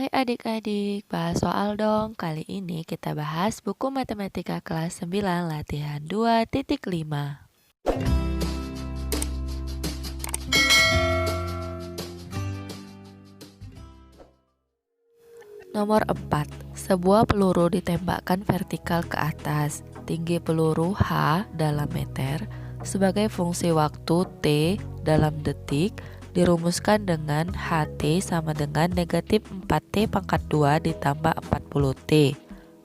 Hai adik-adik, bahas soal dong. Kali ini kita bahas buku matematika kelas 9 latihan 2.5. Nomor 4. Sebuah peluru ditembakkan vertikal ke atas. Tinggi peluru H dalam meter sebagai fungsi waktu T dalam detik dirumuskan dengan HT sama dengan negatif 4T pangkat 2 ditambah 40T.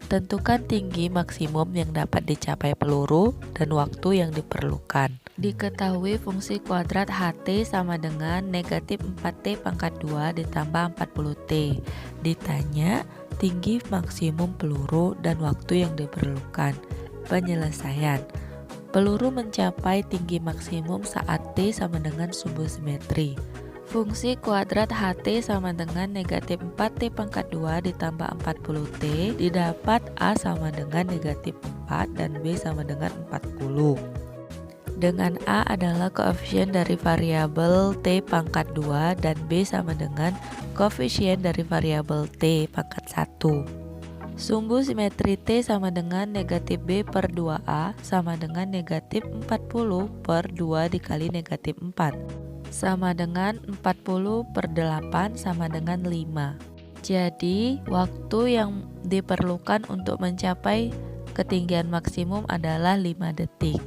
Tentukan tinggi maksimum yang dapat dicapai peluru dan waktu yang diperlukan. Diketahui fungsi kuadrat HT sama dengan negatif 4T pangkat 2 ditambah 40T. Ditanya tinggi maksimum peluru dan waktu yang diperlukan. Penyelesaian. Peluru mencapai tinggi maksimum saat T sama dengan subuh simetri. Fungsi kuadrat HT sama dengan negatif 4T pangkat 2 ditambah 40T didapat A sama dengan negatif 4 dan B sama dengan 40. Dengan A adalah koefisien dari variabel T pangkat 2 dan B sama dengan koefisien dari variabel T pangkat 1. Sumbu simetri T sama dengan negatif B per 2A sama dengan negatif 40 per 2 dikali negatif 4 sama dengan 40 per 8 sama dengan 5. Jadi waktu yang diperlukan untuk mencapai ketinggian maksimum adalah 5 detik.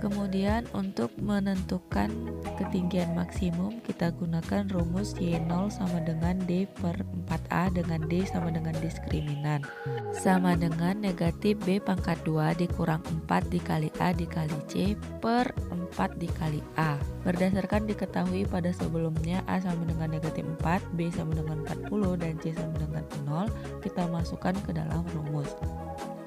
Kemudian untuk menentukan ketinggian maksimum kita gunakan rumus Y0 sama dengan D per 4A dengan D sama dengan diskriminan sama dengan negatif B pangkat 2 dikurang 4 dikali A dikali C per 4 dikali A. Berdasarkan diketahui pada sebelumnya A sama dengan negatif 4, B sama dengan 40 dan C sama dengan 0, kita masukkan ke dalam rumus.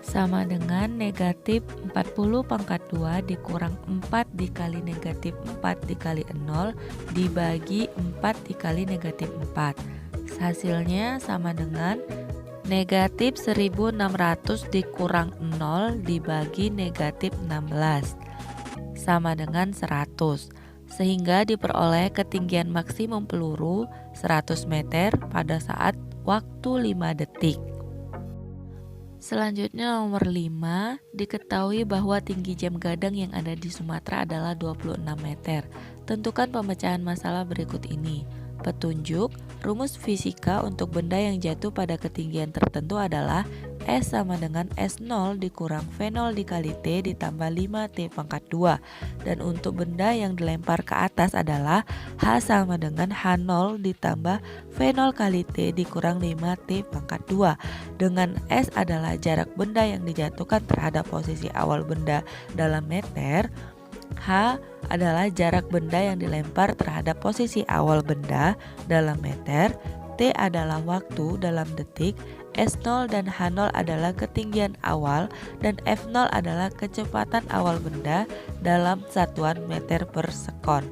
Sama dengan negatif 40 pangkat 2 dikurang 4 dikali negatif 4 dikali 0 dibagi 4 dikali negatif 4. Hasilnya sama dengan negatif 1600 dikurang 0 dibagi negatif 16 sama dengan 100. Sehingga diperoleh ketinggian maksimum peluru 100 meter pada saat waktu 5 detik. Selanjutnya nomor 5, diketahui bahwa tinggi jam gadang yang ada di Sumatera adalah 26 meter. Tentukan pemecahan masalah berikut ini. Petunjuk, rumus fisika untuk benda yang jatuh pada ketinggian tertentu adalah S sama dengan S0 dikurang V0 dikali T ditambah 5T pangkat 2. Dan untuk benda yang dilempar ke atas adalah H sama dengan H0 ditambah V0 kali T dikurang 5T pangkat 2. Dengan S adalah jarak benda yang dijatuhkan terhadap posisi awal benda dalam meter, H adalah jarak benda yang dilempar terhadap posisi awal benda dalam meter, T adalah waktu dalam detik, S0 dan H0 adalah ketinggian awal, dan F0 adalah kecepatan awal benda dalam satuan meter per sekon.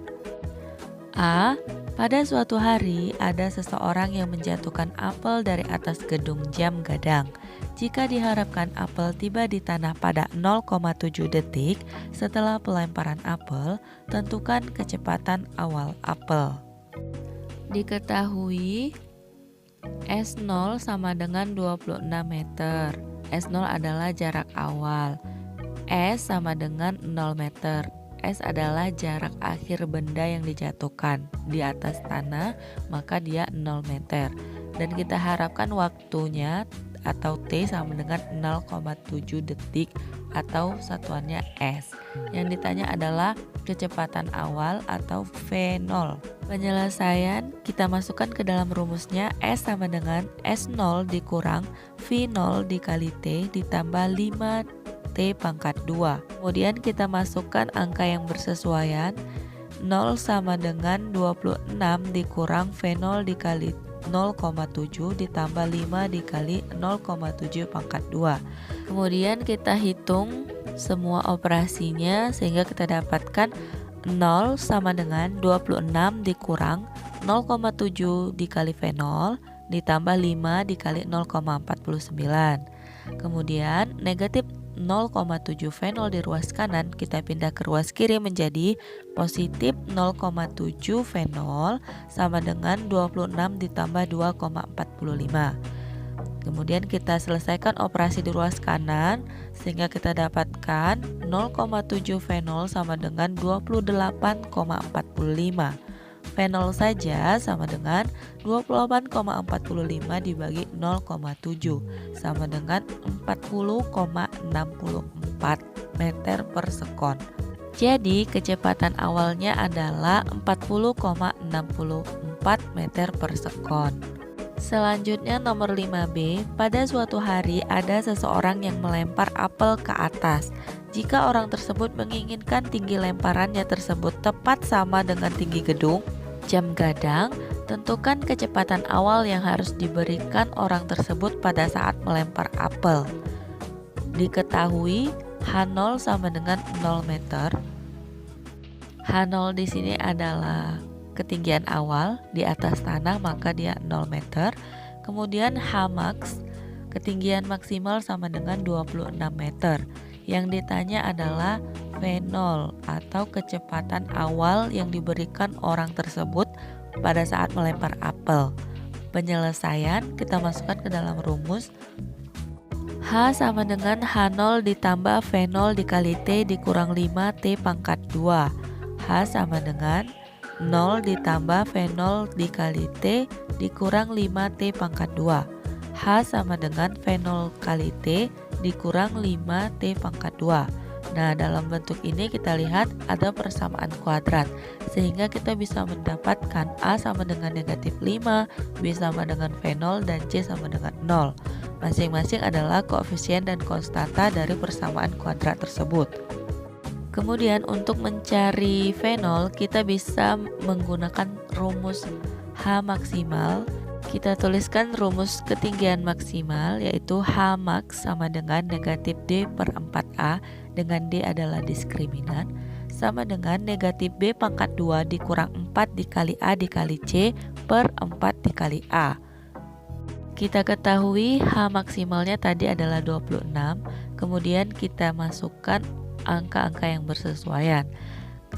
A. Pada suatu hari ada seseorang yang menjatuhkan apel dari atas gedung jam gadang. Jika diharapkan apel tiba di tanah pada 0,7 detik setelah pelemparan apel, tentukan kecepatan awal apel. Diketahui S0 sama dengan 26 meter. S0 adalah jarak awal. S sama dengan 0 meter. S adalah jarak akhir benda yang dijatuhkan di atas tanah, maka dia 0 meter. Dan kita harapkan waktunya atau T sama dengan 0,7 detik atau satuannya S. Yang ditanya adalah kecepatan awal atau V0. Penyelesaian kita masukkan ke dalam rumusnya S sama dengan S0 dikurang V0 dikali T ditambah 5T pangkat 2. Kemudian kita masukkan angka yang bersesuaian. 0 sama dengan 26 dikurang V0 dikali 0,7 ditambah 5 dikali 0,7 pangkat 2. Kemudian kita hitung semua operasinya sehingga kita dapatkan 0 sama dengan 26 dikurang 0,7 dikali V0 ditambah 5 dikali 0,49. Kemudian negatif 0,7 V0 di ruas kanan, kita pindah ke ruas kiri menjadi positif 0,7 V0 sama dengan 26 ditambah 2,45. Kemudian kita selesaikan operasi di ruas kanan sehingga kita dapatkan 0,7 V0 sama dengan 28,45. V0 saja sama dengan 28,45 dibagi 0,7 sama dengan 40,64 meter per sekon. Jadi kecepatan awalnya adalah 40,64 meter per sekon. Selanjutnya nomor 5B, pada suatu hari ada seseorang yang melempar apel ke atas. Jika orang tersebut menginginkan tinggi lemparannya tersebut tepat sama dengan tinggi gedung, jam gadang, tentukan kecepatan awal yang harus diberikan orang tersebut pada saat melempar apel. Diketahui H0 sama dengan 0 meter. H0 di sini adalah ketinggian awal di atas tanah, maka dia 0 meter. Kemudian H max, ketinggian maksimal sama dengan 26 meter. Yang ditanya adalah V0 atau kecepatan awal yang diberikan orang tersebut pada saat melempar apel. Penyelesaian kita masukkan ke dalam rumus. H sama dengan H0 ditambah V0 dikali T dikurang 5 T pangkat 2. H sama dengan 0 ditambah V0 dikali T dikurang 5 T pangkat 2. H sama dengan V0 kali T dikurang 5 T pangkat 2. Nah, dalam bentuk ini kita lihat ada persamaan kuadrat, sehingga kita bisa mendapatkan A sama dengan negatif 5, B sama dengan V0, dan C sama dengan 0. Masing-masing adalah koefisien dan konstanta dari persamaan kuadrat tersebut. Kemudian untuk mencari V0 kita bisa menggunakan rumus H maksimal. Kita tuliskan rumus ketinggian maksimal, yaitu H max sama dengan negatif D per 4A, dengan D adalah diskriminan, sama dengan negatif B pangkat 2 dikurang 4 dikali A dikali C per 4 dikali A. Kita ketahui H maksimalnya tadi adalah 26, kemudian kita masukkan angka-angka yang bersesuaian,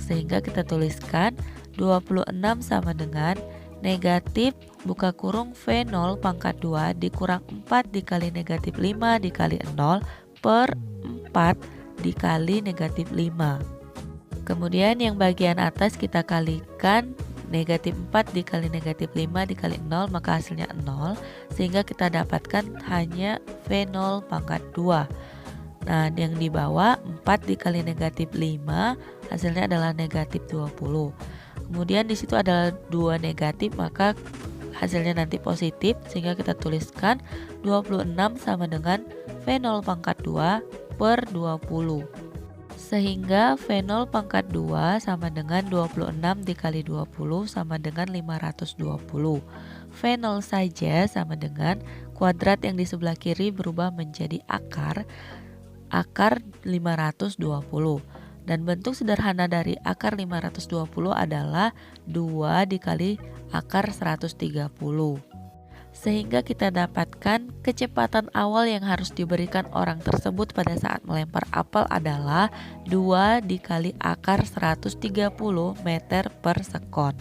sehingga kita tuliskan 26 sama dengan negatif buka kurung V0 pangkat 2 dikurang 4 dikali negatif 5 dikali 0 per 4 dikali negatif 5. Kemudian yang bagian atas kita kalikan negatif 4 dikali negatif 5 dikali 0, maka hasilnya 0, sehingga kita dapatkan hanya V0 pangkat 2. Nah, yang di bawah 4 dikali negatif 5 hasilnya adalah negatif 20. Kemudian di situ ada 2 negatif, maka hasilnya nanti positif, sehingga kita tuliskan 26 sama dengan V0 pangkat 2 per 20. Sehingga V0 pangkat 2 sama dengan 26 dikali 20 sama dengan 520. V0 saja sama dengan kuadrat yang di sebelah kiri berubah menjadi akar 520. Dan bentuk sederhana dari akar 520 adalah 2 dikali akar 130. Sehingga kita dapatkan kecepatan awal yang harus diberikan orang tersebut pada saat melempar apel adalah 2 dikali akar 130 meter per sekon.